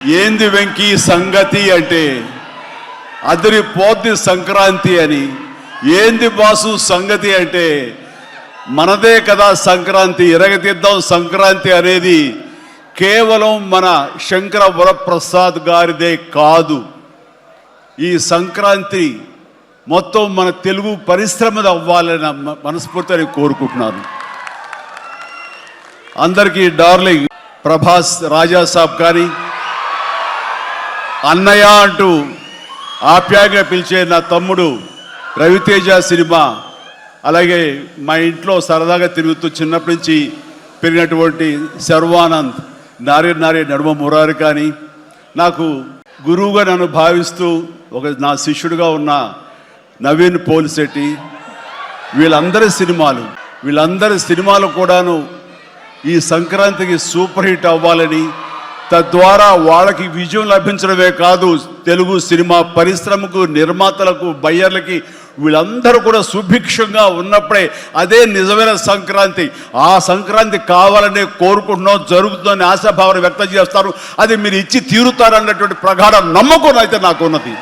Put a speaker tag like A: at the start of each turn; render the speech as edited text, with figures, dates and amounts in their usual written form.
A: ఏంది వెంకీ సంగతి అంటే అదిరిపోద్ది సంక్రాంతి అని. ఏంది బాసు సంగతి అంటే మనదే కదా సంక్రాంతి, ఎరగతిద్దాం సంక్రాంతి అనేది కేవలం మన శంకర వరప్రసాద్ గారిదే కాదు. ఈ సంక్రాంతి మొత్తం మన తెలుగు పరిశ్రమది అవ్వాలని మనస్ఫూర్తిని కోరుకుంటున్నాను. అందరికీ డార్లింగ్ ప్రభాస్ రాజా సాబ్ కానీ, అన్నయ్య అంటూ ఆప్యాయంగా పిలిచే నా తమ్ముడు రవితేజ సినిమా, అలాగే మా ఇంట్లో సరదాగా తిరుగుతూ చిన్నప్పటి నుంచి పెరిగినటువంటి శర్వానంద్, నారి నడుమ మురారి కానీ, నాకు గురువుగా నన్ను భావిస్తూ నా శిష్యుడిగా ఉన్న నవీన్ పోలిశెట్టి, వీళ్ళందరి సినిమాలు కూడాను ఈ సంక్రాంతికి సూపర్ హిట్ అవ్వాలని, తద్వారా వాళ్ళకి విజయం లభించడమే కాదు, తెలుగు సినిమా పరిశ్రమకు, నిర్మాతలకు, బయ్యర్లకి వీళ్ళందరూ కూడా సుభిక్షంగా ఉన్నప్పుడే అదే నిజమైన సంక్రాంతి. ఆ సంక్రాంతి కావాలనే కోరుకుంటున్నాం, జరుగుతుందని ఆశాభావాన్ని వ్యక్తం చేస్తారు. అది మీరు ఇచ్చి తీరుతారన్నటువంటి ప్రగాఢ నమ్మకం అయితే నాకు ఉన్నది.